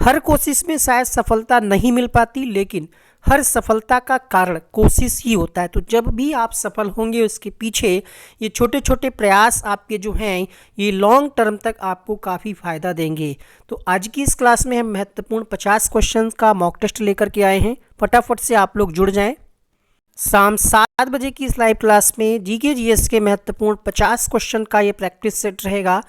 हर कोशिश में शायद सफलता नहीं मिल पाती, लेकिन हर सफलता का कारण कोशिश ही होता है। तो जब भी आप सफल होंगे उसके पीछे ये छोटे छोटे प्रयास आपके जो हैं ये लॉन्ग टर्म तक आपको काफ़ी फ़ायदा देंगे। तो आज की इस क्लास में हम महत्वपूर्ण 50 क्वेश्चन का मॉक टेस्ट लेकर के आए हैं। फटाफट से आप लोग जुड़ जाएं। शाम 7 बजे की इस लाइव क्लास में जीके जीएस के महत्वपूर्ण 50 क्वेश्चन का ये प्रैक्टिस सेट रहेगा।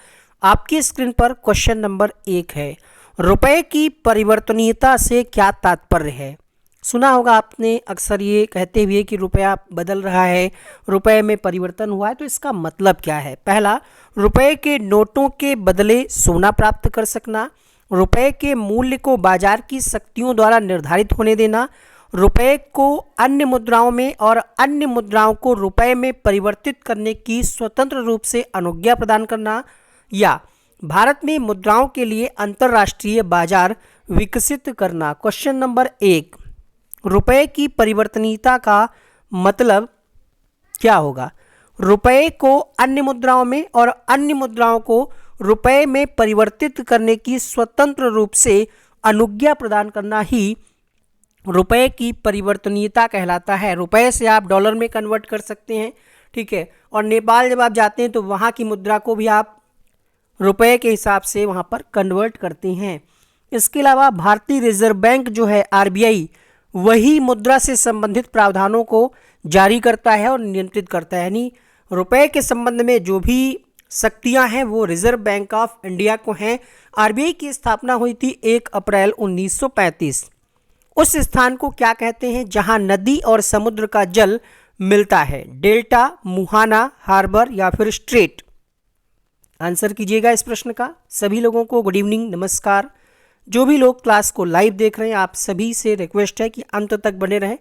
आपकी स्क्रीन पर क्वेश्चन नंबर 1 है, रुपए की परिवर्तनीयता से क्या तात्पर्य है। सुना होगा आपने अक्सर ये कहते हुए कि रुपया बदल रहा है, रुपए में परिवर्तन हुआ है। तो इसका मतलब क्या है? पहला, रुपए के नोटों के बदले सोना प्राप्त कर सकना, रुपए के मूल्य को बाजार की शक्तियों द्वारा निर्धारित होने देना, रुपए को अन्य मुद्राओं में और अन्य मुद्राओं को रुपए में परिवर्तित करने की स्वतंत्र रूप से अनुज्ञा प्रदान करना, या भारत में मुद्राओं के लिए अंतर्राष्ट्रीय बाजार विकसित करना। क्वेश्चन नंबर 1, रुपए की परिवर्तनीयता का मतलब क्या होगा? रुपए को अन्य मुद्राओं में और अन्य मुद्राओं को रुपए में परिवर्तित करने की स्वतंत्र रूप से अनुज्ञा प्रदान करना ही रुपए की परिवर्तनीयता कहलाता है। रुपए से आप डॉलर में कन्वर्ट कर सकते हैं, ठीक है। और नेपाल जब आप जाते हैं तो वहाँ की मुद्रा को भी आप रुपए के हिसाब से वहाँ पर कन्वर्ट करते हैं। इसके अलावा भारतीय रिजर्व बैंक जो है आरबीआई, वही मुद्रा से संबंधित प्रावधानों को जारी करता है और नियंत्रित करता है। यानी रुपए के संबंध में जो भी शक्तियां हैं वो रिजर्व बैंक ऑफ इंडिया को हैं। आरबीआई की स्थापना हुई थी 1 अप्रैल 1935। उस स्थान को क्या कहते हैं जहां नदी और समुद्र का जल मिलता है? डेल्टा, मुहाना, हार्बर या फिर स्ट्रेट? आंसर कीजिएगा इस प्रश्न का। सभी लोगों को गुड इवनिंग, नमस्कार। जो भी लोग क्लास को लाइव देख रहे हैं आप सभी से रिक्वेस्ट है कि अंत तक बने रहें।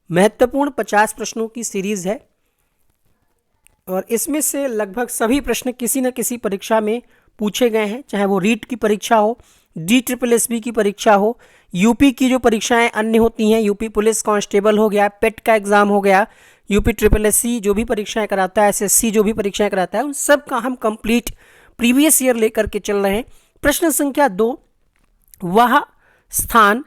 महत्वपूर्ण 50 प्रश्नों की सीरीज है और इसमें से लगभग सभी प्रश्न किसी न किसी परीक्षा में पूछे गए हैं, चाहे वो रीट की परीक्षा हो, DSSB की परीक्षा हो, यूपी की जो परीक्षाएं अन्य होती हैं, यूपी पुलिस कांस्टेबल हो गया, पेट का एग्जाम हो गया, यूपी SSSC जो भी परीक्षाएं कराता है, SSC जो भी परीक्षाएं कराता है, उन सब का हम कंप्लीट प्रीवियस ईयर लेकर के चल रहे हैं। प्रश्न संख्या 2, वह स्थान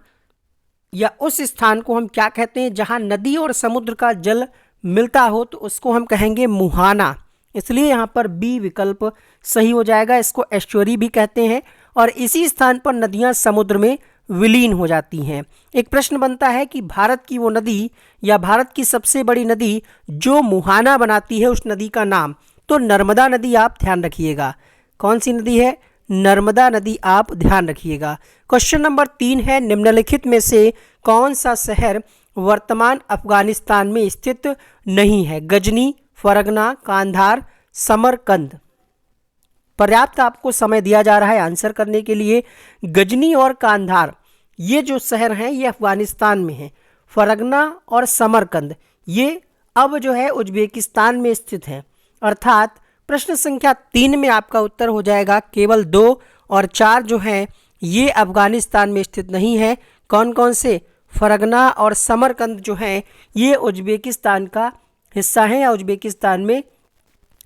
या उस स्थान को हम क्या कहते हैं जहां नदी और समुद्र का जल मिलता हो? तो उसको हम कहेंगे मुहाना। इसलिए यहाँ पर बी विकल्प सही हो जाएगा। इसको एस्चुअरी भी कहते हैं और इसी स्थान पर नदियाँ समुद्र में विलीन हो जाती हैं। एक प्रश्न बनता है कि भारत की वो नदी या भारत की सबसे बड़ी नदी जो मुहाना बनाती है उस नदी का नाम? तो नर्मदा नदी आप ध्यान रखिएगा। कौन सी नदी है? नर्मदा नदी आप ध्यान रखिएगा। क्वेश्चन नंबर 3 है, निम्नलिखित में से कौन सा शहर वर्तमान अफगानिस्तान में स्थित नहीं है? गजनी, फरगना, कांधार, समरकंद? पर्याप्त आपको समय दिया जा रहा है आंसर करने के लिए। गजनी और कांधार ये जो शहर हैं ये अफगानिस्तान में हैं। फरगना और समरकंद ये अब जो है उज्बेकिस्तान में स्थित हैं। अर्थात प्रश्न संख्या 3 में आपका उत्तर हो जाएगा केवल 2 और 4 जो हैं ये अफगानिस्तान में स्थित नहीं है। कौन कौन से? फरगना और समरकंद जो हैं ये उज्बेकिस्तान का हिस्सा हैं या उज्बेकिस्तान में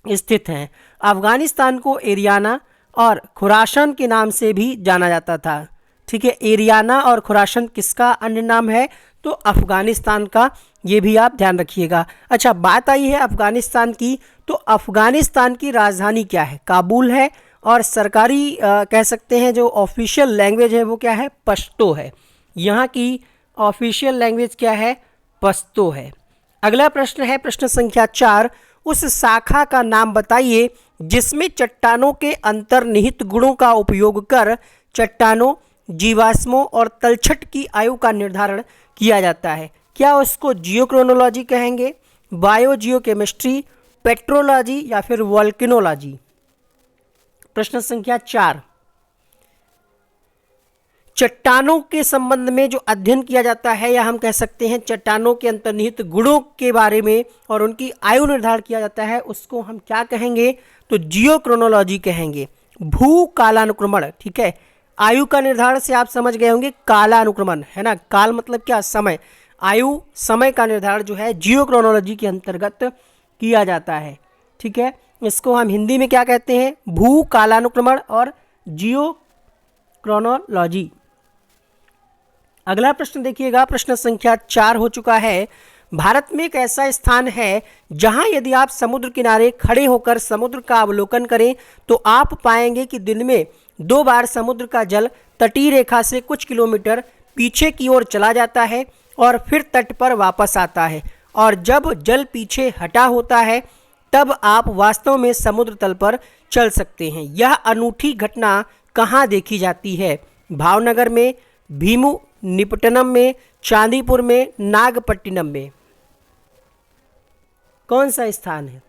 स्थित हैं। अफगानिस्तान को एरियाना और खुरासन के नाम से भी जाना जाता था, ठीक है। एरियाना और खुरासन किसका अन्य नाम है? तो अफगानिस्तान का। ये भी आप ध्यान रखिएगा। अच्छा, बात आई है अफगानिस्तान की, तो अफगानिस्तान की राजधानी क्या है? काबुल है और सरकारी कह सकते हैं जो ऑफिशियल लैंग्वेज है वो क्या है? पश्तो है। यहाँ की ऑफिशियल लैंग्वेज क्या है? पश्तो है। अगला प्रश्न है प्रश्न संख्या 4, उस शाखा का नाम बताइए जिसमें चट्टानों के अंतर्निहित गुणों का उपयोग कर चट्टानों, जीवाश्मों और तलछट की आयु का निर्धारण किया जाता है। क्या उसको जियोक्रोनोलॉजी कहेंगे, बायोजियोकेमिस्ट्री, पेट्रोलॉजी या फिर वोल्केनोलॉजी? प्रश्न संख्या 4, चट्टानों के संबंध में जो अध्ययन किया जाता है या हम कह सकते हैं चट्टानों के अंतर्निहित गुणों के बारे में और उनकी आयु निर्धारण किया जाता है, उसको हम क्या कहेंगे? तो जियोक्रोनोलॉजी कहेंगे। भू कालानुक्रमण, ठीक है। आयु का निर्धारण से आप समझ गए होंगे, कालानुक्रमण है ना। काल मतलब क्या? समय। आयु, समय का निर्धारण जो है जियोक्रोनोलॉजी के अंतर्गत किया जाता है, ठीक है। इसको हम हिंदी में क्या कहते हैं? भू कालानुक्रमण और जियोक्रोनोलॉजी। अगला प्रश्न देखिएगा, प्रश्न संख्या 4 हो चुका है। भारत में एक ऐसा स्थान है जहां यदि आप समुद्र किनारे खड़े होकर समुद्र का अवलोकन करें तो आप पाएंगे कि दिन में 2 बार समुद्र का जल तटीय रेखा से कुछ किलोमीटर पीछे की ओर चला जाता है और फिर तट पर वापस आता है, और जब जल पीछे हटा होता है तब आप वास्तव में समुद्र तल पर चल सकते हैं। यह अनूठी घटना कहाँ देखी जाती है? भावनगर में, भीमू निपटनम में, चांदीपुर में, नागपट्टिनम में। कौन सा स्थान है?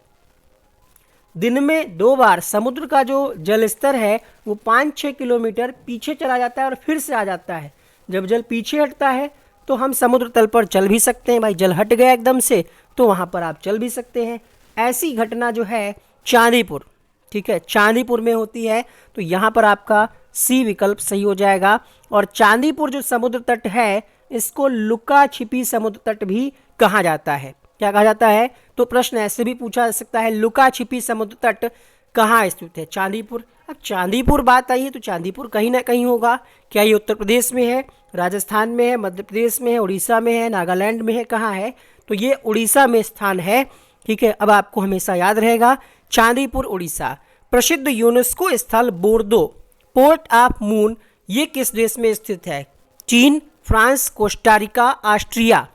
दिन में 2 बार समुद्र का जो जल स्तर है वो 5-6 किलोमीटर पीछे चला जाता है और फिर से आ जाता है। जब जल पीछे हटता है तो हम समुद्र तल पर चल भी सकते हैं। भाई जल हट गया एकदम से तो वहाँ पर आप चल भी सकते हैं। ऐसी घटना जो है चांदीपुर, ठीक है, चांदीपुर में होती है। तो यहाँ पर आपका सी विकल्प सही हो जाएगा। और चांदीपुर जो समुद्र तट है इसको लुका छिपी समुद्र तट भी कहा जाता है। क्या कहा जाता है? तो प्रश्न ऐसे भी पूछा जा सकता है, लुका छिपी समुद्र तट कहाँ स्थित है? चांदीपुर। अब चांदीपुर बात आई है तो चांदीपुर कहीं ना कहीं होगा। क्या ये उत्तर प्रदेश में है, राजस्थान में है, मध्य प्रदेश में है, उड़ीसा में है, नागालैंड में है, कहाँ है? तो ये उड़ीसा में स्थान है। ठीक है, अब आपको हमेशा याद रहेगा चांदीपुर उड़ीसा। प्रसिद्ध यूनेस्को स्थल बोर्दो, पोर्ट ऑफ मून, ये किस देश में स्थित है? चीन, France, Costa Rica, Austria.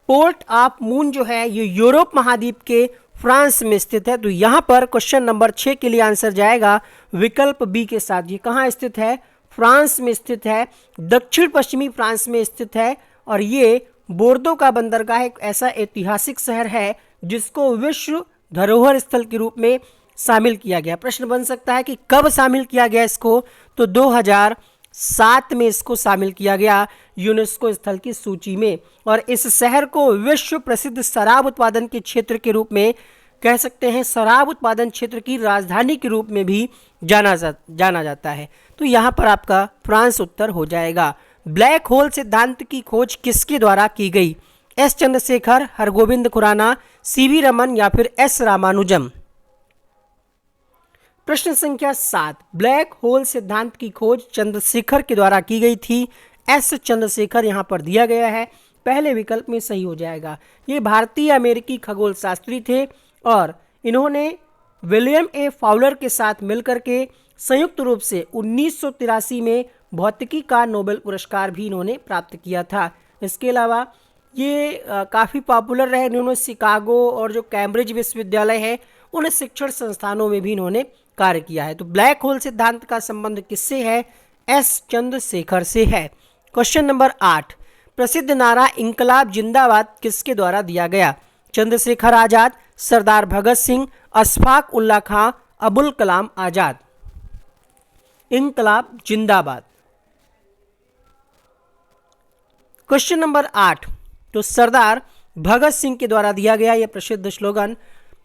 Port of moon जो है ये यूरोप महाद्वीप के फ्रांस में स्थित है। तो यहाँ पर क्वेश्चन नंबर 6 के लिए आंसर जाएगा विकल्प बी के साथ। ये कहाँ स्थित है? फ्रांस में स्थित है, दक्षिण पश्चिमी फ्रांस में स्थित है। और ये बोर्दो का बंदरगाह एक ऐसा ऐतिहासिक शहर है जिसको विश्व धरोहर स्थल के रूप में शामिल किया गया। प्रश्न बन सकता है कि कब शामिल किया गया इसको? तो 2007 में इसको शामिल किया गया यूनेस्को स्थल की सूची में। और इस शहर को विश्व प्रसिद्ध शराब उत्पादन के क्षेत्र के रूप में कह सकते हैं, शराब उत्पादन क्षेत्र की राजधानी के रूप में भी जाना जाता है। तो यहाँ पर आपका फ्रांस उत्तर हो जाएगा। ब्लैक होल सिद्धांत की खोज किसके द्वारा की गई? एस चंद्रशेखर, हरगोविंद खुराना, सीवी रमन या फिर एस रामानुजम। प्रश्न संख्या 7, ब्लैक होल सिद्धांत की खोज चंद्रशेखर के द्वारा की गई थी। एस चंद्रशेखर यहाँ पर दिया गया है, पहले विकल्प में सही हो जाएगा। ये भारतीय अमेरिकी खगोल शास्त्री थे और इन्होंने विलियम ए फाउलर के साथ मिलकर के संयुक्त रूप से 1983 में भौतिकी का नोबेल पुरस्कार भी इन्होंने प्राप्त किया था। इसके अलावा ये काफ़ी पॉपुलर रहे। इन्होंने शिकागो और जो कैम्ब्रिज विश्वविद्यालय है उन शिक्षण संस्थानों में भी इन्होंने कार्य किया है। तो ब्लैक होल सिद्धांत का संबंध किससे है? एस चंद्रशेखर से है। क्वेश्चन नंबर 8, प्रसिद्ध नारा इंकलाब जिंदाबाद किसके द्वारा दिया गया? चंद्रशेखर आजाद, सरदार भगत सिंह, अशफाक उल्लाह खां, अबुल कलाम आजाद। इंकलाब जिंदाबाद। क्वेश्चन नंबर 8, तो सरदार भगत सिंह के द्वारा दिया गया यह प्रसिद्ध स्लोगन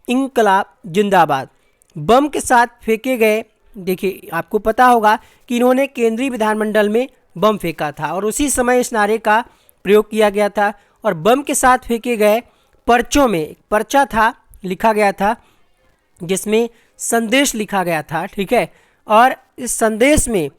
इंकलाब जिंदाबाद। बम के साथ फेंके गए, देखिए आपको पता होगा कि इन्होंने केंद्रीय विधानमंडल में बम फेंका था और उसी समय इस नारे का प्रयोग किया गया था। और बम के साथ फेंके गए पर्चों में एक पर्चा था, लिखा गया था जिसमें संदेश लिखा गया था, ठीक है। और इस संदेश में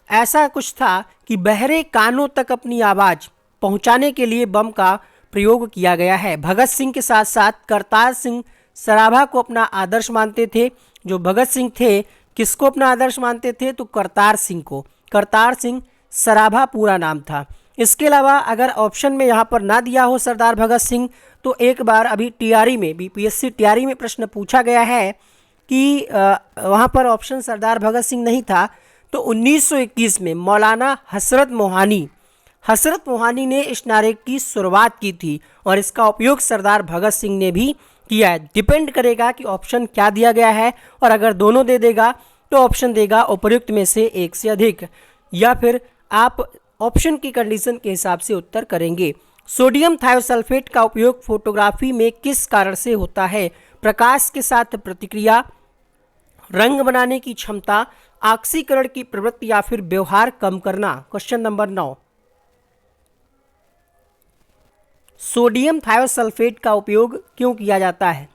ऐसा कुछ था कि बहरे कानों तक अपनी आवाज़ पहुंचाने के लिए बम का प्रयोग किया गया है। भगत सिंह के साथ साथ करतार सिंह सराभा को अपना आदर्श मानते थे। जो भगत सिंह थे किसको अपना आदर्श मानते थे? तो करतार सिंह को। करतार सिंह सराभा पूरा नाम था। इसके अलावा अगर ऑप्शन में यहाँ पर ना दिया हो सरदार भगत सिंह तो एक बार अभी टीआरई में बीपीएससी टीआरई में प्रश्न पूछा गया है कि वहाँ पर ऑप्शन सरदार भगत सिंह नहीं था। तो 1921 में मौलाना हसरत मोहानी ने इस नारे की शुरुआत की थी और इसका उपयोग सरदार भगत सिंह ने भी किया है। डिपेंड करेगा कि ऑप्शन क्या दिया गया है, और अगर दोनों दे देगा तो ऑप्शन देगा उपर्युक्त में से एक से अधिक, या फिर आप ऑप्शन की कंडीशन के हिसाब से उत्तर करेंगे। सोडियम थायोसल्फेट का उपयोग फोटोग्राफी में किस कारण से होता है? प्रकाश के साथ प्रतिक्रिया, रंग बनाने की क्षमता, ऑक्सीकरण की प्रवृत्ति या फिर व्यवहार कम करना। क्वेश्चन नंबर 9, सोडियम थायोसल्फेट का उपयोग क्यों किया जाता है?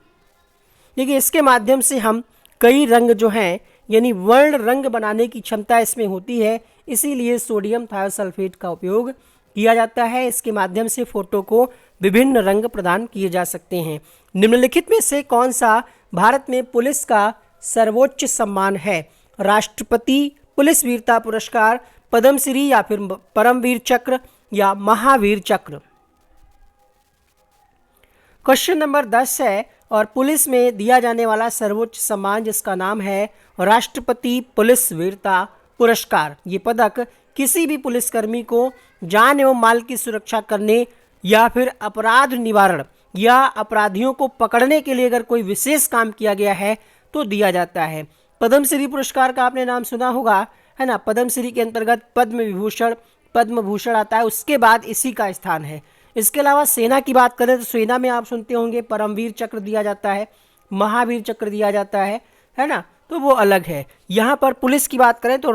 देखिए इसके माध्यम से हम कई रंग जो हैं यानी वर्ण रंग बनाने की क्षमता इसमें होती है, इसीलिए सोडियम थायोसल्फेट का उपयोग किया जाता है। इसके माध्यम से फोटो को विभिन्न रंग प्रदान किए जा सकते हैं। निम्नलिखित में से कौन सा भारत में पुलिस का सर्वोच्च सम्मान है? राष्ट्रपति पुलिस वीरता पुरस्कार, पद्मश्री या फिर परमवीर चक्र या महावीर चक्र। क्वेश्चन नंबर 10 है, और पुलिस में दिया जाने वाला सर्वोच्च सम्मान जिसका नाम है राष्ट्रपति पुलिस वीरता पुरस्कार। ये पदक किसी भी पुलिसकर्मी को जान एवं माल की सुरक्षा करने या फिर अपराध निवारण या अपराधियों को पकड़ने के लिए अगर कोई विशेष काम किया गया है तो दिया जाता है। पद्मश्री पुरस्कार का आपने नाम सुना होगा, है ना। पद्मश्री के अंतर्गत पद्म विभूषण, पद्म भूषण आता है, उसके बाद इसी का स्थान है। इसके अलावा सेना की बात करें तो सेना में आप सुनते होंगे परमवीर चक्र दिया जाता है, महावीर चक्र दिया जाता है ना, तो वो अलग है। यहाँ पर पुलिस की बात करें तो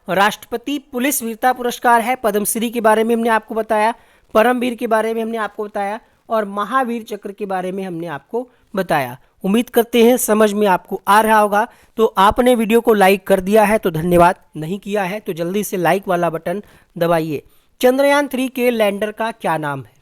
राष्ट्रपति पुलिस वीरता पुरस्कार है। पद्मश्री के बारे में हमने आपको बताया, परमवीर के बारे में हमने आपको बताया और महावीर चक्र के बारे में हमने आपको बताया। उम्मीद करते हैं समझ में आपको आ रहा होगा। तो आपने वीडियो को लाइक कर दिया है तो धन्यवाद, नहीं किया है तो जल्दी से लाइक वाला बटन दबाइए। चंद्रयान 3 के लैंडर का क्या नाम है?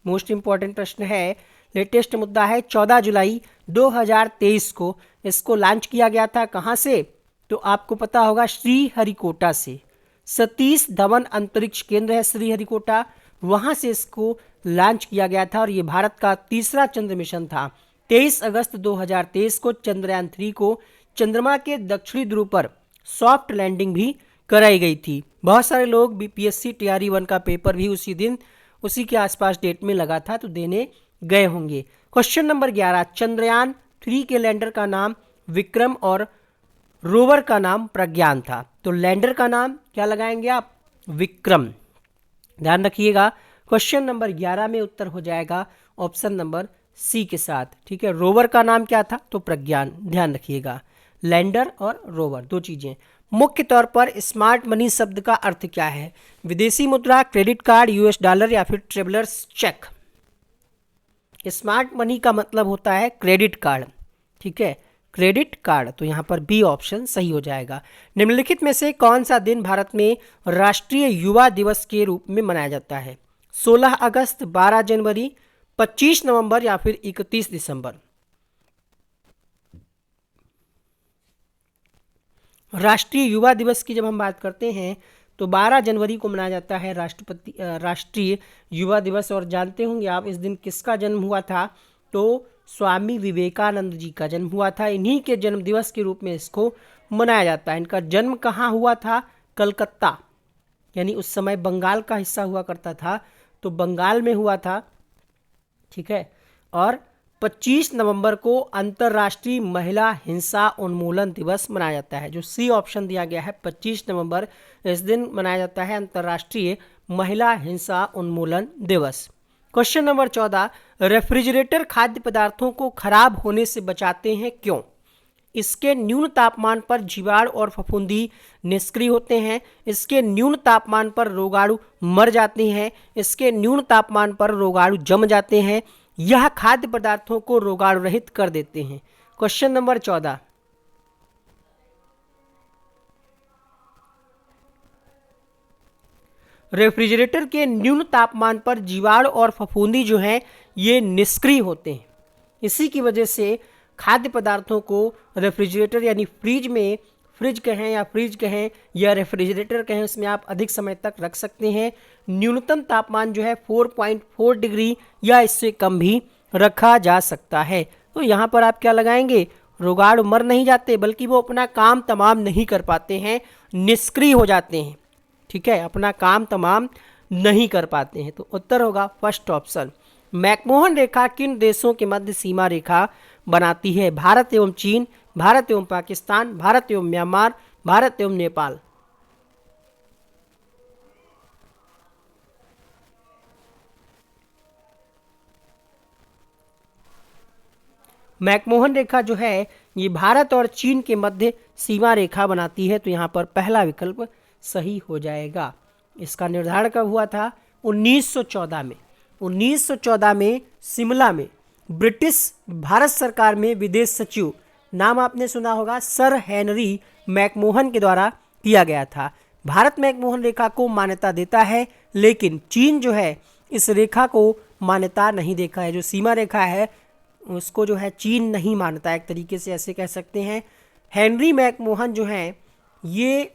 मोस्ट इंपॉर्टेंट प्रश्न है, लेटेस्ट मुद्दा है। 14 जुलाई 2023 को इसको लॉन्च किया गया था। कहाँ से? तो आपको पता होगा श्रीहरिकोटा से। सतीश धवन अंतरिक्ष केंद्र है श्रीहरिकोटा, वहां से इसको लॉन्च किया गया था और ये भारत का तीसरा चंद्र मिशन था। 23 अगस्त 2023 को चंद्रयान 3 को चंद्रमा के दक्षिणी ध्रुव पर सॉफ्ट लैंडिंग भी कराई गई थी। बहुत सारे लोग बीपीएससी टीआरई 1 का पेपर भी उसी के आसपास डेट में लगा था तो देने गए होंगे। क्वेश्चन नंबर 11, चंद्रयान 3 के लैंडर का नाम विक्रम और रोवर का नाम प्रज्ञान था। तो लैंडर का नाम क्या लगाएंगे आप? विक्रम। ध्यान रखिएगा, क्वेश्चन नंबर 11 में उत्तर हो जाएगा ऑप्शन नंबर सी के साथ। ठीक है, रोवर का नाम क्या था? तो प्रज्ञान। ध्यान रखिएगा, लैंडर और रोवर दो चीजें। मुख्य तौर पर स्मार्ट मनी शब्द का अर्थ क्या है? विदेशी मुद्रा, क्रेडिट कार्ड, यूएस डॉलर या फिर ट्रेवलर्स चेक। स्मार्ट मनी का मतलब होता है क्रेडिट कार्ड। ठीक है, क्रेडिट कार्ड। तो यहाँ पर बी ऑप्शन सही हो जाएगा। निम्नलिखित में से कौन सा दिन भारत में राष्ट्रीय युवा दिवस के रूप में मनाया जाता है? 16 अगस्त, 12 जनवरी, 25 नवंबर या फिर 31 दिसंबर। राष्ट्रीय युवा दिवस की जब हम बात करते हैं तो 12 जनवरी को मनाया जाता है राष्ट्रीय युवा दिवस। और जानते होंगे आप इस दिन किसका जन्म हुआ था? तो स्वामी विवेकानंद जी का जन्म हुआ था। इन्हीं के जन्म दिवस के रूप में इसको मनाया जाता है। इनका जन्म कहाँ हुआ था? कलकत्ता, यानी उस समय बंगाल का हिस्सा हुआ करता था, तो बंगाल में हुआ था। ठीक है, और 25 नवंबर को अंतर्राष्ट्रीय महिला हिंसा उन्मूलन दिवस मनाया जाता है। जो सी ऑप्शन दिया गया है 25 नवंबर, इस दिन मनाया जाता है अंतर्राष्ट्रीय महिला हिंसा उन्मूलन दिवस। क्वेश्चन नंबर 14, रेफ्रिजरेटर खाद्य पदार्थों को खराब होने से बचाते हैं, क्यों? इसके न्यून तापमान पर जीवाणु और फफूंदी निष्क्रिय होते हैं। इसके न्यून तापमान पर रोगाणु मर जाते हैं। इसके न्यून तापमान पर रोगाणु जम जाते हैं। यह खाद्य पदार्थों को रोगाणु रहित कर देते हैं। क्वेश्चन नंबर 14, रेफ्रिजरेटर के न्यून तापमान पर जीवाणु और फफूंदी जो हैं ये निष्क्रिय होते हैं। इसी की वजह से खाद्य पदार्थों को रेफ्रिजरेटर यानी फ्रिज कहें या रेफ्रिजरेटर कहें, उसमें आप अधिक समय तक रख सकते हैं। न्यूनतम तापमान जो है 4.4 डिग्री या इससे कम भी रखा जा सकता है। तो यहाँ पर आप क्या लगाएंगे? रोगाणु मर नहीं जाते बल्कि वो अपना काम तमाम नहीं कर पाते हैं, निष्क्रिय हो जाते हैं। ठीक है, अपना काम तमाम नहीं कर पाते हैं। तो उत्तर होगा फर्स्ट ऑप्शन। मैकमोहन रेखा किन देशों के मध्य सीमा रेखा बनाती है? भारत एवं चीन, भारत एवं पाकिस्तान, भारत एवं म्यांमार, भारत एवं नेपाल। मैकमोहन रेखा जो है ये भारत और चीन के मध्य सीमा रेखा बनाती है। तो यहाँ पर पहला विकल्प सही हो जाएगा। इसका निर्धारण कब हुआ था? 1914 में। 1914 में शिमला में ब्रिटिश भारत सरकार में विदेश सचिव नाम आपने सुना होगा, सर हेनरी मैकमोहन के द्वारा किया गया था। भारत मैकमोहन रेखा को मान्यता देता है, लेकिन चीन जो है इस रेखा को मान्यता नहीं देखा है। जो सीमा रेखा है उसको जो है चीन नहीं मानता, एक तरीके से ऐसे कह सकते हैं। हेनरी मैकमोहन जो हैं ये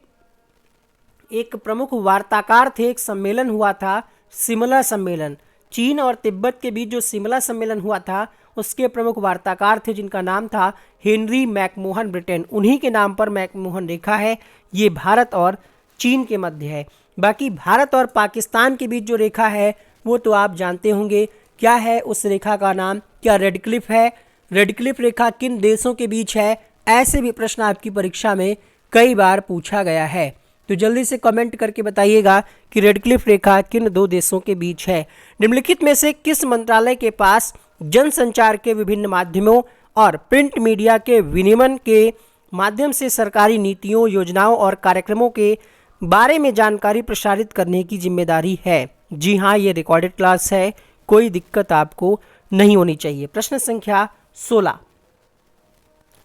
एक प्रमुख वार्ताकार थे। एक सम्मेलन हुआ था, शिमला सम्मेलन, चीन और तिब्बत के बीच जो शिमला सम्मेलन हुआ था उसके प्रमुख वार्ताकार थे, जिनका नाम था हेनरी मैकमोहन ब्रिटेन। उन्हीं के नाम पर मैकमोहन रेखा है। ये भारत और चीन के मध्य है। बाकी भारत और पाकिस्तान के बीच जो रेखा है वो तो आप जानते होंगे, क्या है उस रेखा का नाम? क्या रेड क्लिफ है? रेड क्लिफ रेखा किन देशों के बीच है? ऐसे भी प्रश्न आपकी परीक्षा में कई बार पूछा गया है, तो जल्दी से कमेंट करके बताइएगा कि रेड क्लिफ रेखा किन दो देशों के बीच है। निम्नलिखित में से किस मंत्रालय के पास जनसंचार के विभिन्न माध्यमों और प्रिंट मीडिया के विनियमन के माध्यम से सरकारी नीतियों, योजनाओं और कार्यक्रमों के बारे में जानकारी प्रसारित करने की जिम्मेदारी है? जी हाँ, ये रिकॉर्डेड क्लास है, कोई दिक्कत आपको नहीं होनी चाहिए। प्रश्न संख्या 16,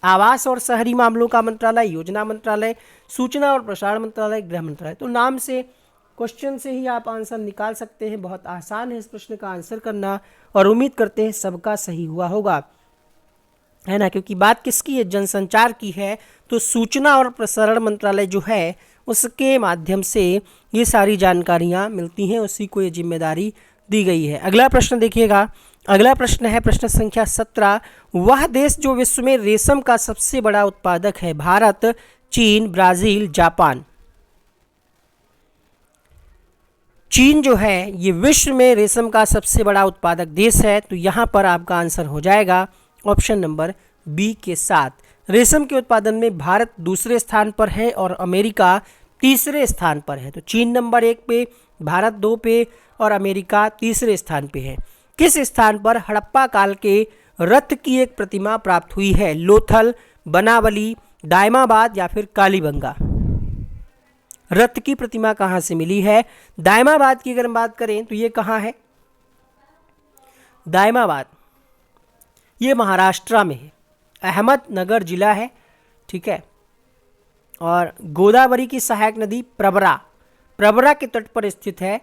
आवास और शहरी मामलों का मंत्रालय, योजना मंत्रालय, सूचना और प्रसारण मंत्रालय, गृह मंत्रालय। तो नाम से, क्वेश्चन से ही आप आंसर निकाल सकते हैं। बहुत आसान है इस प्रश्न का आंसर करना और उम्मीद करते हैं सबका सही हुआ होगा, है ना, क्योंकि बात किसकी है? जनसंचार की है। तो सूचना और प्रसारण मंत्रालय जो है उसके माध्यम से ये सारी जानकारियाँ मिलती हैं, उसी को ये जिम्मेदारी दी गई है। अगला प्रश्न देखिएगा, अगला प्रश्न है प्रश्न संख्या 17, वह देश जो विश्व में रेशम का सबसे बड़ा उत्पादक है? भारत, चीन, ब्राजील, जापान। चीन जो है ये विश्व में रेशम का सबसे बड़ा उत्पादक देश है, तो यहाँ पर आपका आंसर हो जाएगा ऑप्शन नंबर बी के साथ। रेशम के उत्पादन में भारत दूसरे स्थान पर है और अमेरिका तीसरे स्थान पर है। तो चीन नंबर 1 पे, भारत 2 पे और अमेरिका तीसरे स्थान पे है। किस स्थान पर हड़प्पा काल के रथ की एक प्रतिमा प्राप्त हुई है? लोथल, बनावली, दायमाबाद या फिर कालीबंगा। रथ की प्रतिमा कहाँ से मिली है? दायमाबाद की अगर हम बात करें तो ये कहाँ है? दायमाबाद ये महाराष्ट्र में है, अहमदनगर जिला है, ठीक है। और गोदावरी की सहायक नदी प्रवरा के तट पर स्थित है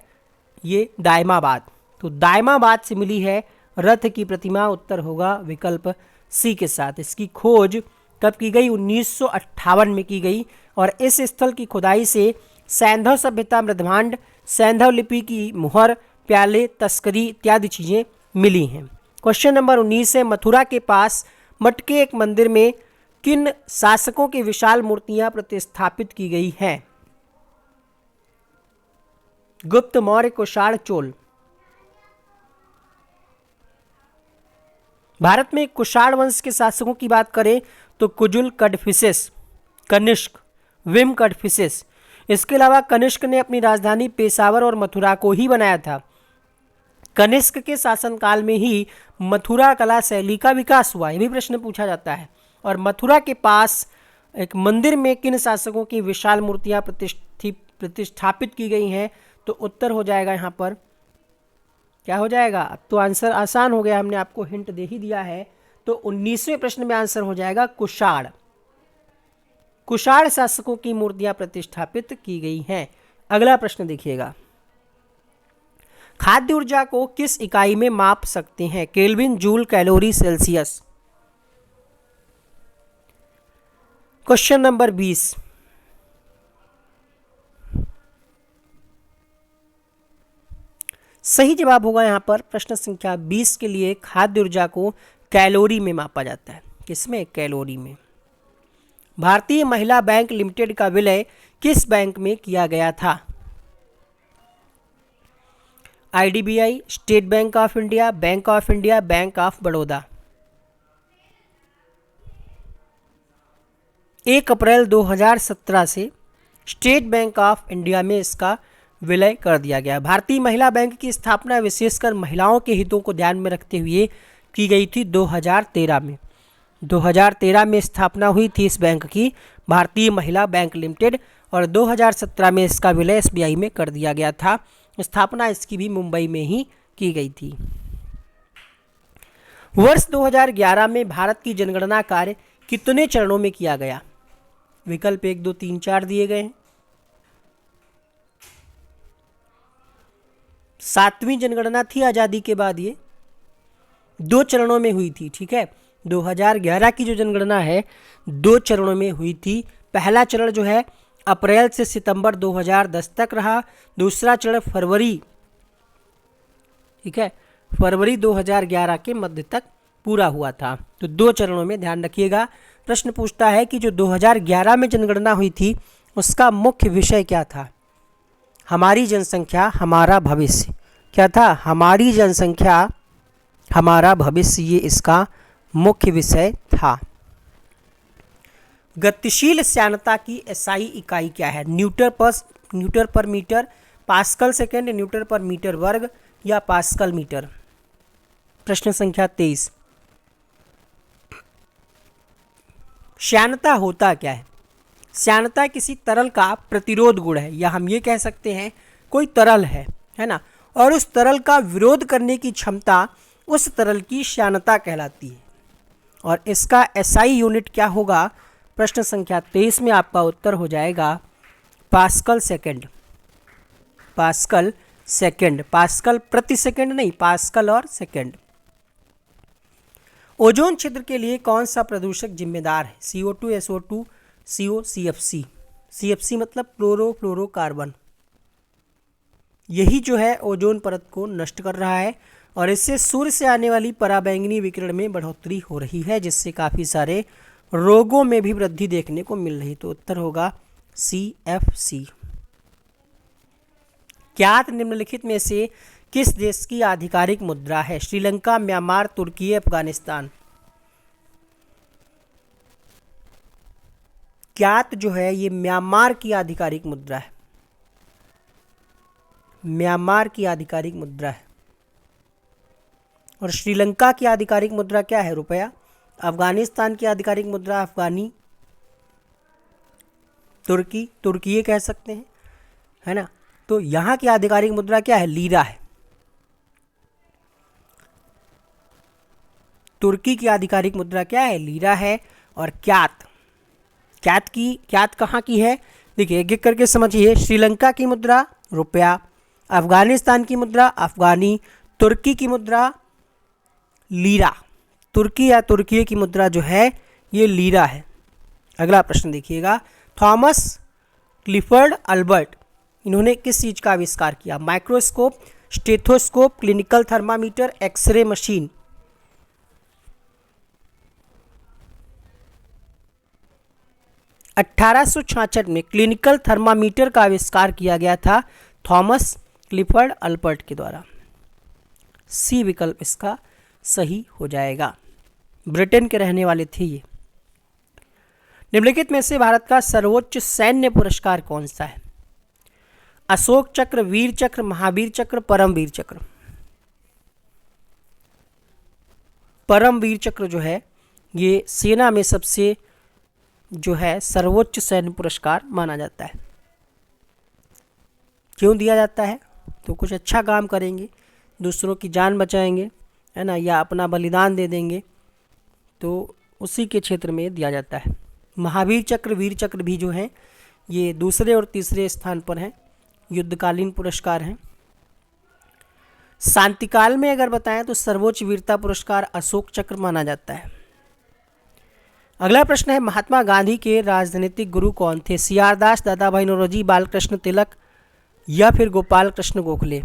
ये दायमाबाद। तो दायमाबाद से मिली है रथ की प्रतिमा, उत्तर होगा विकल्प सी के साथ। इसकी खोज कब की गई? 1958 में की गई और इस स्थल की खुदाई से सैंधव सभ्यता मृदभांड, सैंधव लिपि की मुहर, प्याले, तस्करी इत्यादि चीज़ें मिली हैं। क्वेश्चन नंबर 19 है, मथुरा के पास मटके एक मंदिर में किन शासकों की विशाल मूर्तियां प्रतिस्थापित की गई हैं? गुप्त, मौर्य, कुषाण, चोल। भारत में कुषाण वंश के शासकों की बात करें तो कुजुल, कडफिसेस, कनिष्क, विम कडफिसेस। इसके अलावा कनिष्क ने अपनी राजधानी पेशावर और मथुरा को ही बनाया था। कनिष्क के शासनकाल में ही मथुरा कला शैली का विकास हुआ, यह भी प्रश्न पूछा जाता है। और मथुरा के पास एक मंदिर में किन शासकों की विशाल मूर्तियां प्रतिष्ठापित की गई हैं? तो उत्तर हो जाएगा यहाँ पर, क्या हो जाएगा? अब तो आंसर आसान हो गया, हमने आपको हिंट दे ही दिया है। तो 19वें प्रश्न में आंसर हो जाएगा कुषाण। कुषाण शासकों की मूर्तियां प्रतिष्ठापित की गई हैं। अगला प्रश्न देखिएगा, खाद्य ऊर्जा को किस इकाई में माप सकते हैं? Kelvin, joule, calorie, Celsius. Question number 20, सही जवाब होगा यहाँ पर प्रश्न संख्या 20 के लिए खाद्य ऊर्जा को कैलोरी में मापा जाता है। किसमें? कैलोरी में। भारतीय महिला बैंक लिमिटेड का विलय किस बैंक में किया गया था? IDBI, state bank of India, bank of India, bank of Baroda. 1 अप्रैल 2017 से स्टेट बैंक ऑफ इंडिया में इसका विलय कर दिया गया। भारतीय महिला बैंक की स्थापना विशेषकर महिलाओं के हितों को ध्यान में रखते हुए की गई थी 2013 में। 2013 में स्थापना हुई थी इस बैंक की, भारतीय महिला बैंक लिमिटेड, और 2017 में इसका विलय एसबीआई में कर दिया गया था। स्थापना इसकी भी मुंबई में ही की गई थी। वर्ष 2011 में भारत की जनगणना कार्य कितने चरणों में किया गया? विकल्प 1 2 3 4 दिए गए हैं। 7वीं जनगणना थी आज़ादी के बाद, ये 2 चरणों में हुई थी। ठीक है, 2011 की जो जनगणना है 2 चरणों में हुई थी। पहला चरण जो है अप्रैल से सितंबर 2010 तक रहा, दूसरा चरण फरवरी, ठीक है, फरवरी 2011 के मध्य तक पूरा हुआ था। तो 2 चरणों में, ध्यान रखिएगा। प्रश्न पूछता है कि जो 2011 में जनगणना हुई थी उसका मुख्य विषय क्या था? हमारी जनसंख्या हमारा भविष्य। क्या था? हमारी जनसंख्या हमारा भविष्य, ये इसका मुख्य विषय था। गतिशील श्यानता की एसआई इकाई क्या है? न्यूटन पर मीटर, पास्कल सेकेंड, न्यूटन पर मीटर वर्ग या पास्कल मीटर? प्रश्न संख्या 23। श्यानता होता क्या है? श्यानता किसी तरल का प्रतिरोध गुण है, या हम ये कह सकते हैं कोई तरल है ना, और उस तरल का विरोध करने की क्षमता उस तरल की श्यानता कहलाती है। और इसका एसआई यूनिट क्या होगा? प्रश्न संख्या 23 में आपका उत्तर हो जाएगा pascal second. Pascal second, pascal प्रति सेकेंड नहीं, पास्कल और सेकेंड। ओजोन छिद्र के लिए कौन सा प्रदूषक जिम्मेदार है? CO2, SO2, CO, CFC। CFC मतलब क्लोरोफ्लोरोकार्बन। यही जो है ओजोन परत को नष्ट कर रहा है और इससे सूर्य से आने वाली पराबैंगनी विकिरण में बढ़ोतरी हो रही है, जिससे काफ़ी सारे रोगों में भी वृद्धि देखने को मिल रही। तो उत्तर होगा CFC। ज्ञात निम्नलिखित में से किस देश की आधिकारिक मुद्रा है? श्रीलंका, म्यांमार, तुर्की, अफगानिस्तान। ज्ञात जो है ये म्यांमार की आधिकारिक मुद्रा है। म्यांमार की आधिकारिक मुद्रा है। और श्रीलंका की आधिकारिक मुद्रा क्या है? रुपया। अफगानिस्तान की आधिकारिक मुद्रा अफगानी। तुर्की कह सकते हैं, है ना। तो यहाँ की आधिकारिक मुद्रा क्या है? लीरा है। तुर्की की आधिकारिक मुद्रा क्या है? लीरा है। और क्यात कहाँ की है? देखिए एक एक करके समझिए। श्रीलंका की मुद्रा रुपया, अफगानिस्तान की मुद्रा अफगानी, तुर्की की मुद्रा लीरा। तुर्की या तुर्की की मुद्रा जो है ये लीरा है। अगला प्रश्न देखिएगा। थॉमस क्लिफर्ड अल्बर्ट, इन्होंने किस चीज़ का आविष्कार किया? Microscope, stethoscope, clinical thermometer, x-ray machine. (1866) में क्लिनिकल थर्मामीटर का आविष्कार किया गया था थॉमस क्लिफर्ड अल्बर्ट के द्वारा। सी विकल्प इसका सही हो जाएगा। ब्रिटेन के रहने वाले थे ये। निम्नलिखित में से भारत का सर्वोच्च सैन्य पुरस्कार कौन सा है? अशोक चक्र, वीर चक्र, महावीर चक्र, परमवीर चक्र। परमवीर चक्र जो है ये सेना में सबसे जो है सर्वोच्च सैन्य पुरस्कार माना जाता है। क्यों दिया जाता है? तो कुछ अच्छा काम करेंगे, दूसरों की जान बचाएंगे, है ना, या अपना बलिदान दे देंगे, तो उसी के क्षेत्र में दिया जाता है। महावीर चक्र, वीर चक्र भी जो हैं ये दूसरे और तीसरे स्थान पर हैं, युद्धकालीन पुरस्कार हैं। शांतिकाल में अगर बताएं तो सर्वोच्च वीरता पुरस्कार अशोक चक्र माना जाता है। अगला प्रश्न है, महात्मा गांधी के राजनीतिक गुरु कौन थे? CR दास, दादा भाई नौरोजी, बालकृष्ण तिलक या फिर गोपाल कृष्ण गोखले?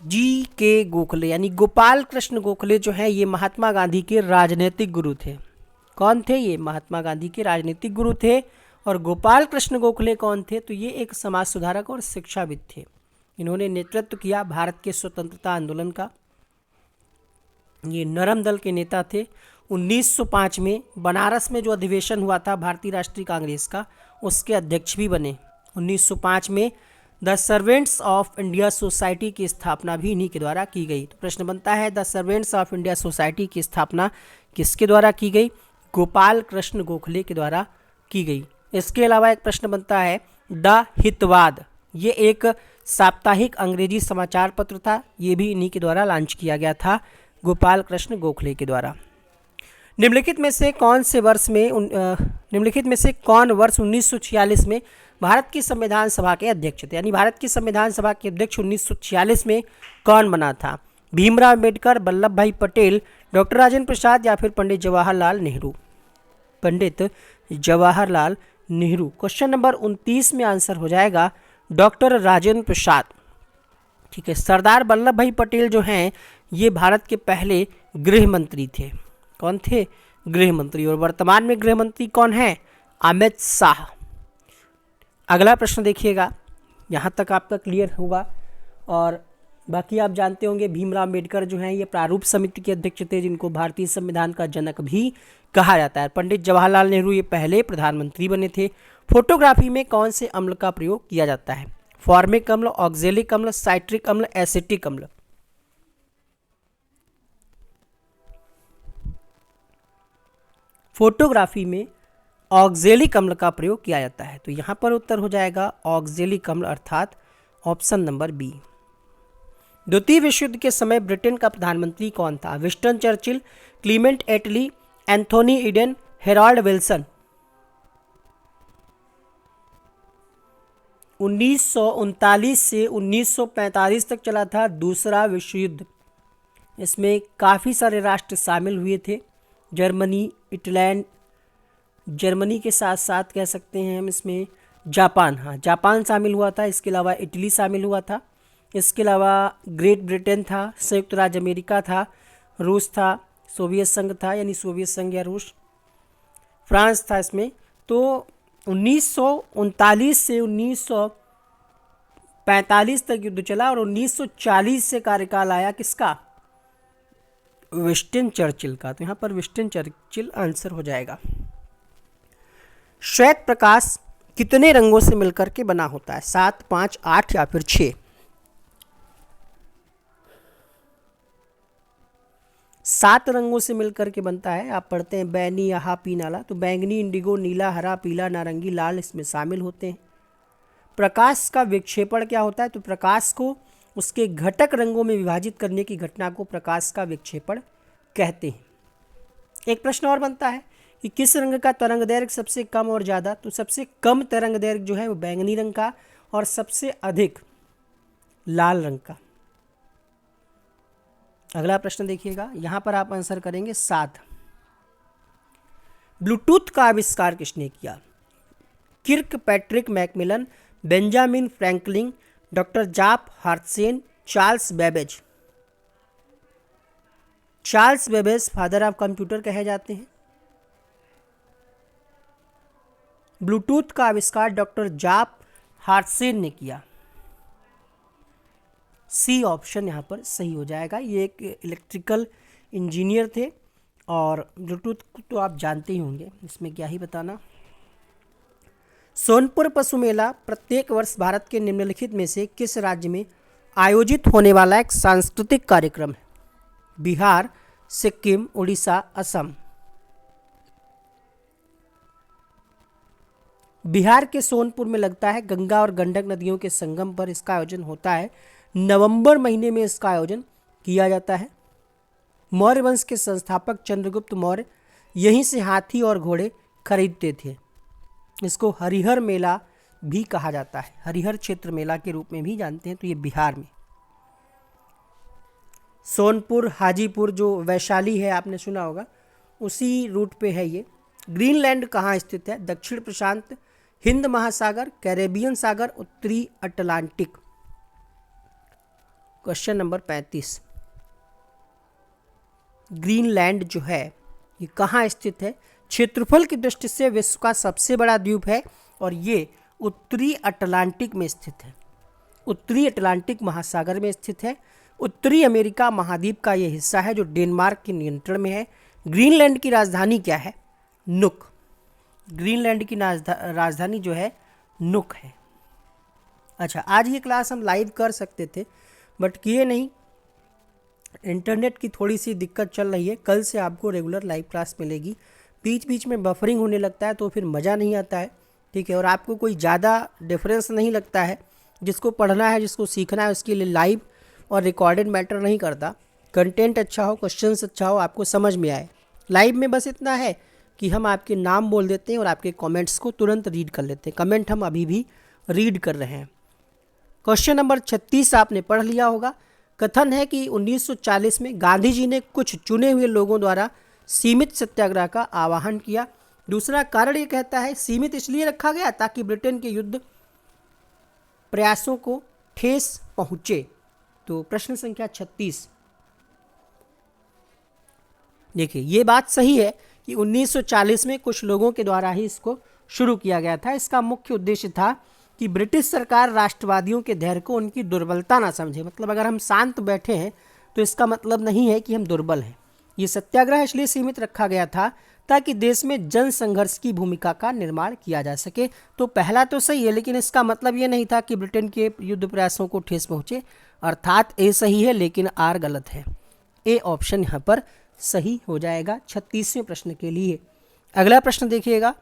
GK गोखले यानी गोपाल कृष्ण गोखले जो है ये महात्मा गांधी के राजनीतिक गुरु थे। कौन थे ये? महात्मा गांधी के राजनीतिक गुरु थे। और गोपाल कृष्ण गोखले कौन थे? तो ये एक समाज सुधारक और शिक्षाविद थे। इन्होंने नेतृत्व किया भारत के स्वतंत्रता आंदोलन का। ये नरम दल के नेता थे। 1905 में बनारस में जो अधिवेशन हुआ था भारतीय राष्ट्रीय कांग्रेस का, उसके अध्यक्ष भी बने। 1905 में the servants of India society की स्थापना भी इन्हीं के द्वारा की गई। तो प्रश्न बनता है, the servants of India society की स्थापना किसके द्वारा की गई? गोपाल कृष्ण गोखले के द्वारा की गई। इसके अलावा एक प्रश्न बनता है, द हितवाद, ये एक साप्ताहिक अंग्रेजी समाचार पत्र था, ये भी इन्हीं के द्वारा लॉन्च किया गया था। गोपाल कृष्ण गोखले के द्वारा। निम्नलिखित में से कौन वर्ष 1946 में भारत की संविधान सभा के अध्यक्ष थे? यानी भारत की संविधान सभा के अध्यक्ष 1946 में कौन बना था? भीमराव अम्बेडकर, वल्लभ भाई पटेल, डॉक्टर राजेंद्र प्रसाद या फिर पंडित जवाहरलाल नेहरू? पंडित जवाहरलाल नेहरू। क्वेश्चन नंबर 29 में आंसर हो जाएगा डॉक्टर राजेंद्र प्रसाद। ठीक है, सरदार वल्लभ भाई पटेल जो हैं ये भारत के पहले गृह मंत्री थे। कौन थे? गृह मंत्री। और वर्तमान में गृह मंत्री कौन है? अमित शाह। अगला प्रश्न देखिएगा, यहाँ तक आपका क्लियर होगा और बाकी आप जानते होंगे भीमराव अम्बेडकर जो हैं ये प्रारूप समिति के अध्यक्ष थे, जिनको भारतीय संविधान का जनक भी कहा जाता है। पंडित जवाहरलाल नेहरू ये पहले प्रधानमंत्री बने थे। फोटोग्राफी में कौन से अम्ल का प्रयोग किया जाता है? फॉर्मिक अम्ल, ऑक्जेलिक अम्ल, साइट्रिक अम्ल, एसिटिक अम्ल? फोटोग्राफी में ऑक्जेलिक अम्ल का प्रयोग किया जाता है, तो यहाँ पर उत्तर हो जाएगा ऑक्जेलिक अम्ल अर्थात ऑप्शन नंबर बी। द्वितीय विश्व युद्ध के समय ब्रिटेन का प्रधानमंत्री कौन था? विंस्टन चर्चिल, क्लीमेंट एटली, एंथोनी ईडन, हेराल्ड विल्सन? 1939 से 1945 तक चला था दूसरा विश्व युद्ध। इसमें काफ़ी सारे राष्ट्र शामिल हुए थे, जर्मनी, इटलैंड, जर्मनी के साथ साथ कह सकते हैं हम इसमें जापान, हाँ जापान शामिल हुआ था। इसके अलावा इटली शामिल हुआ था। इसके अलावा ग्रेट ब्रिटेन था, संयुक्त राज्य अमेरिका था, रूस था, सोवियत संघ था यानी सोवियत संघ या रूस, फ्रांस था इसमें। तो 1939 से 1945 तक युद्ध चला और 1940 से कार्यकाल आया किसका? विंस्टन चर्चिल का। तो यहाँ पर विंस्टन चर्चिल आंसर हो जाएगा। श्वेत प्रकाश कितने रंगों से मिलकर के बना होता है? 7, 5, 8 या फिर 6? 7 रंगों से मिलकर के बनता है। आप पढ़ते हैं बैनी, आहा, पीनाला, तो बैंगनी, इंडिगो, नीला, हरा, पीला, नारंगी, लाल इसमें शामिल होते हैं। प्रकाश का विक्षेपण क्या होता है? तो प्रकाश को उसके घटक रंगों में विभाजित करने की घटना को प्रकाश का विक्षेपण कहते हैं। एक प्रश्न और बनता है कि किस रंग का तरंग दैर्घ्य सबसे कम और ज़्यादा? तो सबसे कम तरंग दैर्घ्य जो है वो बैंगनी रंग का और सबसे अधिक लाल रंग का। अगला प्रश्न देखिएगा, यहाँ पर आप आंसर करेंगे 7। ब्लूटूथ का आविष्कार किसने किया? Kirkpatrick Macmillan, Benjamin Franklin, doctor Jaap Haartsen, Charles Babbage? Charles Babbage father of computer कहे जाते हैं। ब्लूटूथ का आविष्कार डॉक्टर जाप हार्टसेन ने किया। सी ऑप्शन यहाँ पर सही हो जाएगा। ये एक इलेक्ट्रिकल इंजीनियर थे और ब्लूटूथ तो आप जानते ही होंगे, इसमें क्या ही बताना। सोनपुर पशु मेला प्रत्येक वर्ष भारत के निम्नलिखित में से किस राज्य में आयोजित होने वाला एक सांस्कृतिक कार्यक्रम है? बिहार, सिक्किम, उड़ीसा, असम? बिहार के सोनपुर में लगता है। गंगा और गंडक नदियों के संगम पर इसका आयोजन होता है। नवंबर महीने में इसका आयोजन किया जाता है। मौर्य वंश के संस्थापक चंद्रगुप्त मौर्य यहीं से हाथी और घोड़े खरीदते थे। इसको हरिहर मेला भी कहा जाता है, हरिहर क्षेत्र मेला के रूप में भी जानते हैं। तो ये बिहार में सोनपुर, हाजीपुर जो वैशाली है आपने सुना होगा, उसी रूट पे है ये। ग्रीनलैंड कहाँ स्थित है? दक्षिण प्रशांत, हिंद महासागर, कैरेबियन सागर, उत्तरी अटलांटिक? Question number 35। ग्रीनलैंड जो है ये कहाँ स्थित है? क्षेत्रफल की दृष्टि से विश्व का सबसे बड़ा द्वीप है और ये उत्तरी अटलांटिक में स्थित है। उत्तरी अटलांटिक महासागर में स्थित है। उत्तरी अमेरिका महाद्वीप का ये हिस्सा है जो डेनमार्क के नियंत्रण में है। ग्रीनलैंड की राजधानी क्या है? नुक। ग्रीनलैंड की राजधानी जो है नुक है। अच्छा, आज ये क्लास हम लाइव कर सकते थे बट किए नहीं, इंटरनेट की थोड़ी सी दिक्कत चल रही है। कल से आपको रेगुलर लाइव क्लास मिलेगी। बीच बीच में बफरिंग होने लगता है तो फिर मज़ा नहीं आता है, ठीक है। और आपको कोई ज़्यादा डिफरेंस नहीं लगता है, जिसको पढ़ना है जिसको सीखना है उसके लिए लाइव और रिकॉर्डेड मैटर नहीं करता। कंटेंट अच्छा हो, क्वेश्चंस अच्छा हो, आपको समझ में आए। लाइव में बस इतना है कि हम आपके नाम बोल देते हैं और आपके कमेंट्स को तुरंत रीड कर लेते हैं। कमेंट हम अभी भी रीड कर रहे हैं। क्वेश्चन नंबर 36 आपने पढ़ लिया होगा। कथन है कि 1940 में गांधी जी ने कुछ चुने हुए लोगों द्वारा सीमित सत्याग्रह का आह्वान किया। दूसरा कारण ये कहता है सीमित इसलिए रखा गया ताकि ब्रिटेन के युद्ध प्रयासों को ठेस पहुंचे। तो प्रश्न संख्या 36, देखिए ये बात सही है कि 1940 में कुछ लोगों के द्वारा ही इसको शुरू किया गया था। इसका मुख्य उद्देश्य था कि ब्रिटिश सरकार राष्ट्रवादियों के धैर्य को उनकी दुर्बलता ना समझे। मतलब अगर हम शांत बैठे हैं तो इसका मतलब नहीं है कि हम दुर्बल हैं। ये सत्याग्रह इसलिए सीमित रखा गया था ताकि देश में जन संघर्ष की भूमिका का निर्माण किया जा सके। तो पहला तो सही है, लेकिन इसका मतलब ये नहीं था कि ब्रिटेन के युद्ध प्रयासों को ठेस पहुंचे। अर्थात ए सही है लेकिन आर गलत है। ए ऑप्शन यहाँ पर सही हो जाएगा 36वें प्रश्न के लिए। अगला प्रश्न देखिएगा,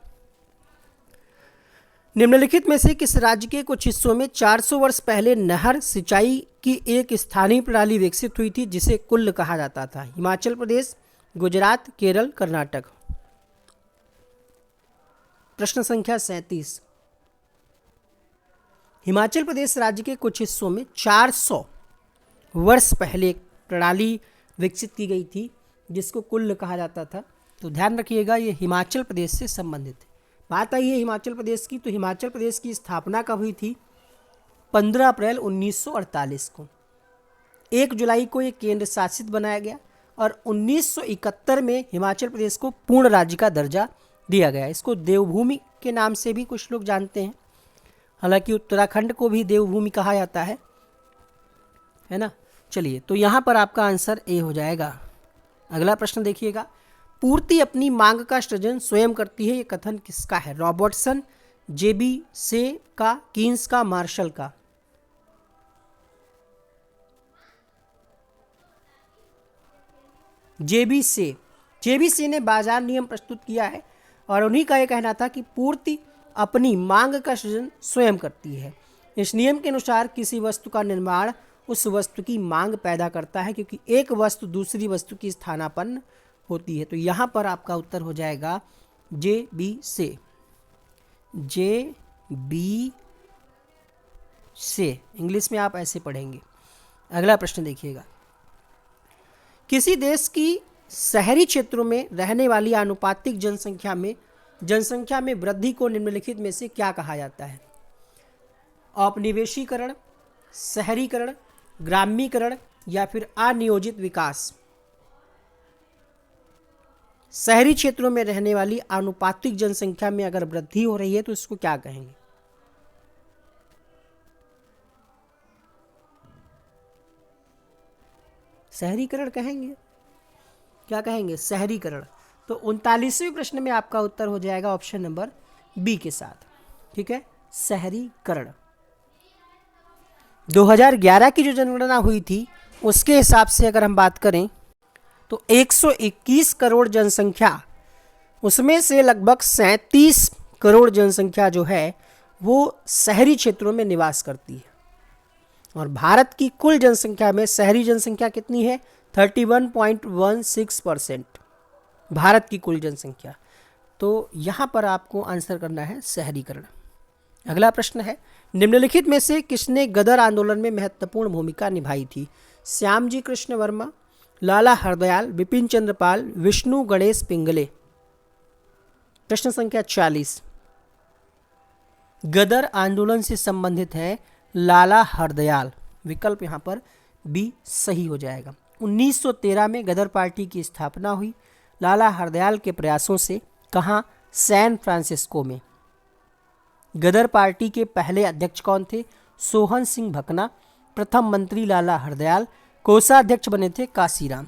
निम्नलिखित में से किस राज्य के कुछ हिस्सों में 400 वर्ष पहले नहर सिंचाई की एक स्थानीय प्रणाली विकसित हुई थी जिसे कुल्ल कहा जाता था? हिमाचल प्रदेश, गुजरात, केरल, कर्नाटक। प्रश्न संख्या 37, हिमाचल प्रदेश राज्य के कुछ हिस्सों में 400 वर्ष पहले एक प्रणाली विकसित की गई थी जिसको कुल्ल कहा जाता था। तो ध्यान रखिएगा ये हिमाचल प्रदेश से संबंधित है। बात आई है हिमाचल प्रदेश की, तो हिमाचल प्रदेश की स्थापना कब हुई थी? 15 अप्रैल 1948 को। 1 जुलाई को ये केंद्र शासित बनाया गया और 1971 में हिमाचल प्रदेश को पूर्ण राज्य का दर्जा दिया गया। इसको देवभूमि के नाम से भी कुछ लोग जानते हैं, हालांकि उत्तराखंड को भी देवभूमि कहा जाता है ना। चलिए, तो यहाँ पर आपका आंसर ए हो जाएगा। अगला प्रश्न देखिएगा, पूर्ति अपनी मांग का सृजन स्वयं करती है, ये कथन किसका है? रॉबर्टसन, जेबी से का, कीन्स का, मार्शल का। जेबी से ने बाजार नियम प्रस्तुत किया है और उन्हीं का ये कहना था कि पूर्ति अपनी मांग का सृजन स्वयं करती है। इस नियम के अनुसार किसी वस्तु का निर्माण उस वस्तु की मांग पैदा करता है क्योंकि एक वस्तु दूसरी वस्तु की स्थानापन्न होती है। तो यहाँ पर आपका उत्तर हो जाएगा जे बी से। इंग्लिश में आप ऐसे पढ़ेंगे। अगला प्रश्न देखिएगा, किसी देश की शहरी क्षेत्रों में रहने वाली आनुपातिक जनसंख्या में वृद्धि को निम्नलिखित में से क्या कहा जाता है? औपनिवेशीकरण, शहरीकरण, ग्रामीकरण या फिर अनियोजित विकास। शहरी क्षेत्रों में रहने वाली आनुपातिक जनसंख्या में अगर वृद्धि हो रही है तो इसको क्या कहेंगे? शहरीकरण कहेंगे। क्या कहेंगे? शहरीकरण। तो 39वें प्रश्न में आपका उत्तर हो जाएगा ऑप्शन नंबर बी के साथ। ठीक है, शहरीकरण। 2011 की जो जनगणना हुई थी उसके हिसाब से अगर हम बात करें तो 121 करोड़ जनसंख्या, उसमें से लगभग 37 करोड़ जनसंख्या जो है वो शहरी क्षेत्रों में निवास करती है। और भारत की कुल जनसंख्या में शहरी जनसंख्या कितनी है? 31.16% भारत की कुल जनसंख्या। तो यहाँ पर आपको आंसर करना है शहरीकरण। अगला प्रश्न है, निम्नलिखित में से किसने गदर आंदोलन में महत्वपूर्ण भूमिका निभाई थी? श्यामजी कृष्ण वर्मा, लाला हरदयाल, बिपिन चंद्र पाल, विष्णु गणेश पिंगले। प्रश्न संख्या 40, गदर आंदोलन से संबंधित है लाला हरदयाल। विकल्प यहाँ पर बी सही हो जाएगा। 1913 में गदर पार्टी की स्थापना हुई लाला हरदयाल के प्रयासों से। कहाँ? सैन फ्रांसिस्को में। गदर पार्टी के पहले अध्यक्ष कौन थे? सोहन सिंह भकना। प्रथम मंत्री लाला हरदयाल। कोषाध्यक्ष बने थे काशीराम।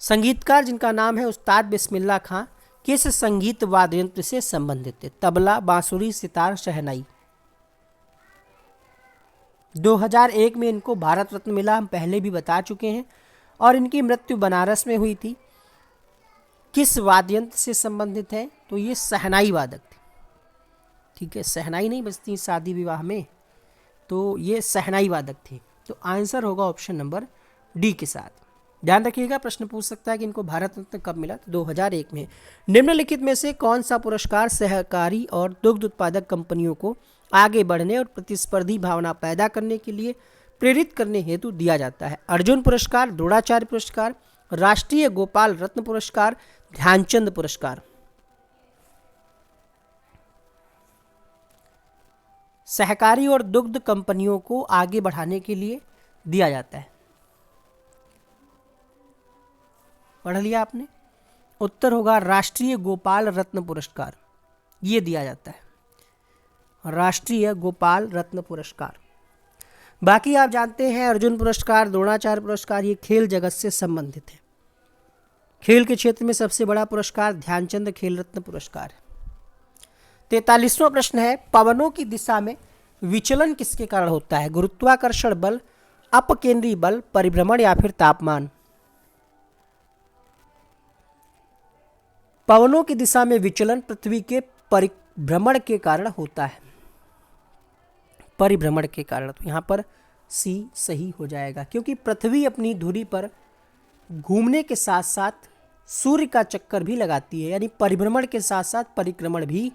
संगीतकार जिनका नाम है उस्ताद बिस्मिल्लाह खां किस संगीत वाद्य यंत्र से संबंधित थे? तबला, बांसुरी, सितार, शहनाई। 2001 में इनको भारत रत्न मिला, हम पहले भी बता चुके हैं। और इनकी मृत्यु बनारस में हुई थी। किस वाद्य यंत्र से संबंधित है? तो ये शहनाई वादक थे। ठीक है, शहनाई नहीं बजती शादी विवाह में, तो ये शहनाई वादक थे। तो आंसर होगा ऑप्शन नंबर डी के साथ। ध्यान रखिएगा, प्रश्न पूछ सकता है कि इनको भारत रत्न कब मिला, तो 2001 में। निम्नलिखित में से कौन सा पुरस्कार सहकारी और दुग्ध उत्पादक कंपनियों को आगे बढ़ने और प्रतिस्पर्धी भावना पैदा करने के लिए प्रेरित करने हेतु दिया जाता है? अर्जुन पुरस्कार, द्रोणाचार्य पुरस्कार, राष्ट्रीय गोपाल रत्न पुरस्कार, ध्यानचंद पुरस्कार। सहकारी और दुग्ध कंपनियों को आगे बढ़ाने के लिए दिया जाता है। पढ़ लिया आपने? उत्तर होगा राष्ट्रीय गोपाल रत्न पुरस्कार, ये दिया जाता है, राष्ट्रीय गोपाल रत्न पुरस्कार। बाकी आप जानते हैं अर्जुन पुरस्कार, द्रोणाचार्य पुरस्कार ये खेल जगत से संबंधित है। खेल के क्षेत्र में सबसे बड़ा पुरस्कार ध्यानचंद खेल रत्न पुरस्कार है। 43वां प्रश्न है, पवनों की दिशा में विचलन किसके कारण होता है? गुरुत्वाकर्षण बल, अपकेंद्री बल, परिभ्रमण या फिर तापमान? पवनों की दिशा में विचलन पृथ्वी के परिभ्रमण के कारण होता है, परिभ्रमण के कारण। तो यहाँ पर सी सही हो जाएगा, क्योंकि पृथ्वी अपनी धुरी पर घूमने के साथ साथ सूर्य का चक्कर भी लगाती है, यानी परिभ्रमण के साथ साथ परिक्रमण भी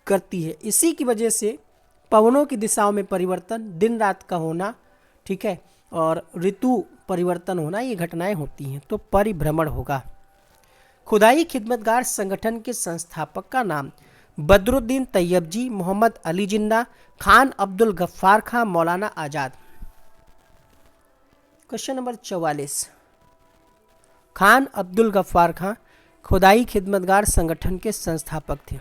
करती है। इसी की वजह से पवनों की दिशाओं में परिवर्तन, दिन रात का होना, ठीक है, और ऋतु परिवर्तन होना, ये घटनाएं होती हैं। तो परिभ्रमण होगा। खुदाई खिदमतगार संगठन के संस्थापक का नाम? बदरुद्दीन तैयब जी, मोहम्मद अली जिन्ना, खान अब्दुल गफ्फार खां, मौलाना आजाद। क्वेश्चन नंबर 44, खान अब्दुल गफ्फार खां खुदाई खिदमतगार संगठन के संस्थापक थे।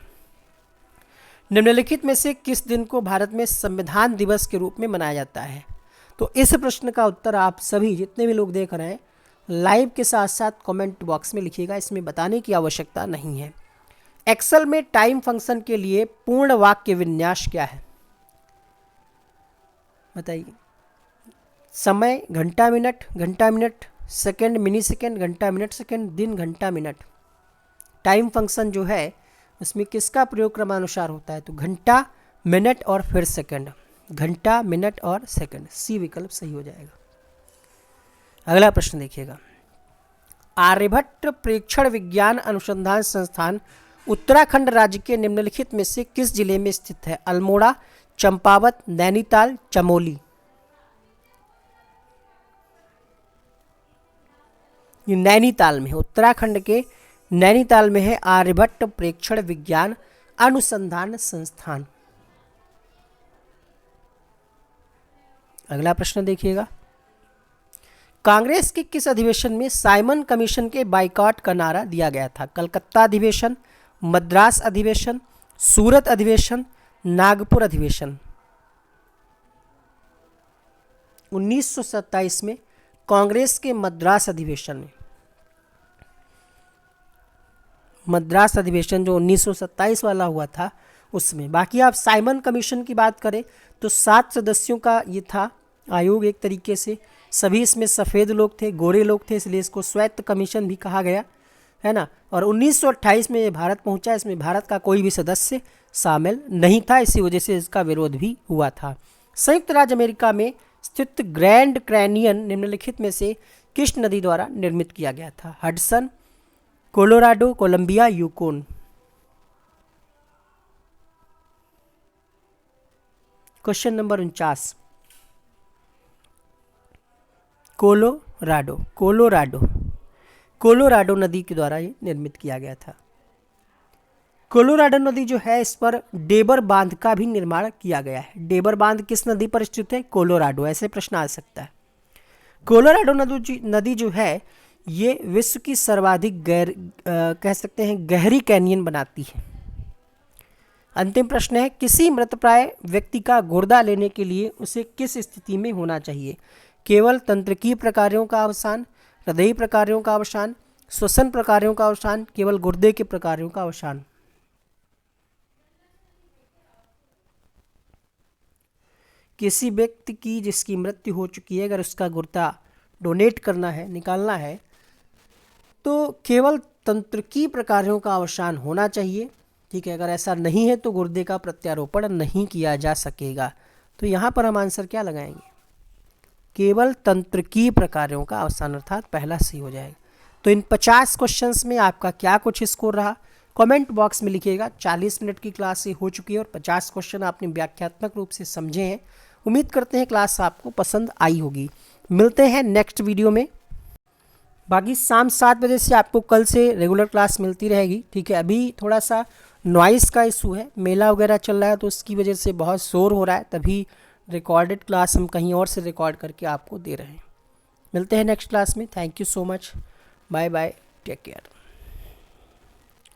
निम्नलिखित में से किस दिन को भारत में संविधान दिवस के रूप में मनाया जाता है? तो इस प्रश्न का उत्तर आप सभी जितने भी लोग देख रहे हैं लाइव के साथ साथ कमेंट बॉक्स में लिखिएगा, इसमें बताने की आवश्यकता नहीं है। एक्सेल में टाइम फंक्शन के लिए पूर्ण वाक्य विन्यास क्या है? बताइए। समय घंटा मिनट, सेकंड मिनी सेकंड, घंटा मिनट सेकंड, दिन घंटा मिनट। टाइम फंक्शन जो है उसमें किसका प्रयोग क्रमानुसार होता है? तो घंटा, मिनट और फिर सेकंड। घंटा, मिनट और सेकंड, सी विकल्प सही हो जाएगा। अगला प्रश्न देखिएगा, आर्यभट्ट प्रेक्षण विज्ञान अनुसंधान संस्थान उत्तराखंड राज्य के निम्नलिखित में से किस जिले में स्थित है? अल्मोड़ा, चंपावत, नैनीताल, चमोली। ये नैनीताल में है, उत्तराखंड के नैनीताल में है आर्यभट्ट प्रेक्षण विज्ञान अनुसंधान संस्थान। अगला प्रश्न देखिएगा, कांग्रेस के किस अधिवेशन में साइमन कमीशन के बाइकॉट का नारा दिया गया था? कलकत्ता अधिवेशन, मद्रास अधिवेशन, सूरत अधिवेशन, नागपुर अधिवेशन। 1927 में कांग्रेस के मद्रास अधिवेशन में, मद्रास अधिवेशन जो 1927 वाला हुआ था उसमें। बाकी आप साइमन कमीशन की बात करें तो 7 सदस्यों का ये था आयोग, एक तरीके से सभी इसमें सफ़ेद लोग थे, गोरे लोग थे, इसलिए इसको स्वायत्त कमीशन भी कहा गया है ना। और 1928 में ये भारत पहुंचा, इसमें भारत का कोई भी सदस्य शामिल नहीं था, इसी वजह से इसका विरोध भी हुआ था। संयुक्त राज्य अमेरिका में स्थित ग्रैंड कैनियन निम्नलिखित में से किस नदी द्वारा निर्मित किया गया था? Hudson, Colorado, Columbia, Yukon. Question number 49, Colorado नदी के द्वारा ये निर्मित किया गया था। कोलोराडो नदी जो है इस पर डेबर बांध का भी निर्माण किया गया है। डेबर बांध किस नदी पर स्थित है? कोलोराडो। ऐसे प्रश्न आ सकता है। कोलोराडो नदी जो है ये विश्व की सर्वाधिक कह सकते हैं गहरी कैनियन बनाती है। अंतिम प्रश्न है, किसी मृतप्राय व्यक्ति का गुर्दा लेने के लिए उसे किस स्थिति में होना चाहिए? केवल तंत्रिकीय प्रकारों का अवसान, हृदयी प्रकारों का अवसान, श्वसन प्रकारों का अवसान, केवल गुर्दे के प्रकारों का अवसान। किसी व्यक्ति की जिसकी मृत्यु हो चुकी है, अगर उसका गुर्दा डोनेट करना है, निकालना है, तो केवल तंत्रिकीय प्रकारों का अवसान होना चाहिए। ठीक है, अगर ऐसा नहीं है तो गुर्दे का प्रत्यारोपण नहीं किया जा सकेगा। तो यहाँ पर हम आंसर क्या लगाएंगे? केवल तंत्रिकीय प्रकारों का अवसान अर्थात पहला सी हो जाएगा। तो इन 50 क्वेश्चंस में आपका क्या कुछ स्कोर रहा, कमेंट बॉक्स में लिखिएगा। 40 मिनट की क्लास ये हो चुकी है और 50 क्वेश्चन आपने व्याख्यात्मक रूप से समझे हैं। उम्मीद करते हैं क्लास आपको पसंद आई होगी। मिलते हैं नेक्स्ट वीडियो में। बाकी शाम 7 बजे से आपको कल से रेगुलर क्लास मिलती रहेगी, ठीक है। अभी थोड़ा सा नॉइज़ का इशू है, मेला वगैरह चल रहा है तो उसकी वजह से बहुत शोर हो रहा है, तभी रिकॉर्डेड क्लास हम कहीं और से रिकॉर्ड करके आपको दे रहे हैं। मिलते हैं नेक्स्ट क्लास में। Thank you so much, bye bye, take care.